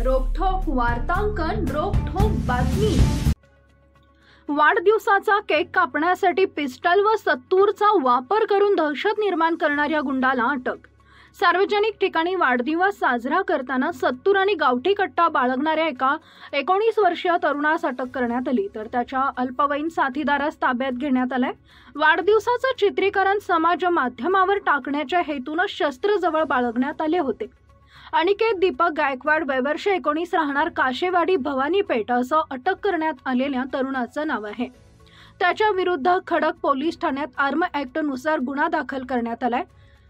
रोखठोक वार्तांकन, रोखठोक बातमी। वाढदिवसाचा केक कापण्यासाठी पिस्टल व सत्तूरचा वापर करून दहशत निर्माण करणाऱ्या गुंडाला अटक। सार्वजनिक ठिकाणी वाढदिवस साजरा करताना सत्तूर आणि गावठी कट्टा बाळगणाऱ्या एका 19 वर्षीय तरुणास अटक करण्यात आली, तर त्याच्या अल्पवयीन साथीदारास ताब्यात घेण्यात आले। वाढदिवसाचं चित्रीकरण समाज माध्यमावर टाकण्याच्या हेतूने शस्त्र जवळ बाळगण्यात आले होते। अनिकेत दीपक गायकवाड, वय वर्ष 19, राहणार काशेवाडी, भवानीपेठ असं अटक करण्यात आलेल्या तरुणाचं नाव आहे। त्याच्या विरुद्ध खडक पोलीस ठाण्यात आर्म ऍक्ट नुसार गुन्हा दाखल करण्यात आलाय।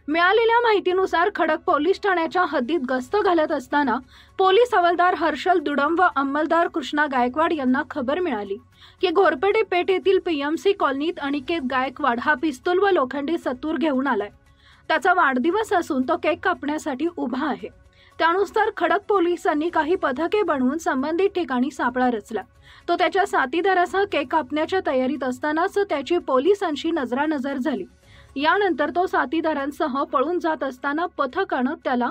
मिळालेल्या माहितीनुसार खडक पोलीस ठाण्याच्या हद्दीत गस्त घालत असताना पोलीस हवालदार हर्षल दुडम व अंमलदार कृष्णा गायकवाड यांना खबर मिळाली की घोरपडे पेठ येथील पीएमसी कॉलनीत अनिकेत गायकवाड हा पिस्तूल व लोखंडी सत्तूर घेऊन आलाय। त्याचा वाढदिवस असून तो केक कापण्यासाठी उभा आहे। त्यानुसार खडक पोलिसांनी काही पथके बनवून संबंधित ठिकाणी सापळा रचला। तो त्याच्या साथीदारासह केक कापण्याच्या तयारीत असतानाच त्याची पोलिसांशी नजरानजर झाली। यानंतर तो साथीदारांसह पळून जात असताना पथकानं त्याला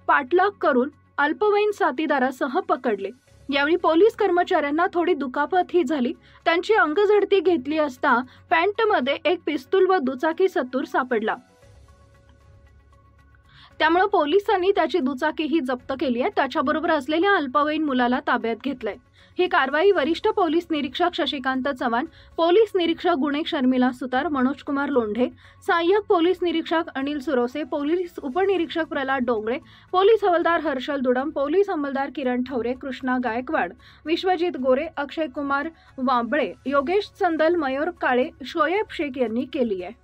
पाठलाग करून अल्पवयीन साथीदारासह पकडले। यावेळी पोलीस कर्मचाऱ्यांना थोडी दुखापतही झाली। त्यांची अंगझडती घेतली असता पॅन्टमध्ये एक पिस्तूल व दुचाकी सत्तूर सापडला। त्यामुळे पोलिसांनी त्याची दुचाकीही जप्त केली आहे। त्याच्याबरोबर असलेल्या अल्पवयीन मुलाला ताब्यात घेतलंय। ही कारवाई वरिष्ठ पोलीस निरीक्षक शशिकांत चव्हाण, पोलीस निरीक्षक गुणे शर्मिला सुतार, मनोज कुमार लोंढे, सहाय्यक पोलीस निरीक्षक अनिल सुरोसे, पोलीस उपनिरीक्षक प्रल्हाद डोंगरे, पोलीस हवालदार हर्षल दुडम, पोलीस अंमलदार किरण ठवरे, कृष्णा गायकवाड, विश्वजित गोरे, अक्षय कुमार वांबळे, योगेश चंदल, मयूर काळे, शोएब शेख यांनी केली आहे।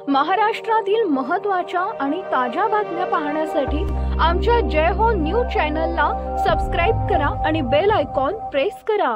महाराष्ट्रातील महत्त्वाच्या आणि ताज्या बातम्या पाहण्यासाठी आमच्या जय हो न्यूज चॅनलला सबस्क्राइब करा आणि बेल आयकॉन प्रेस करा।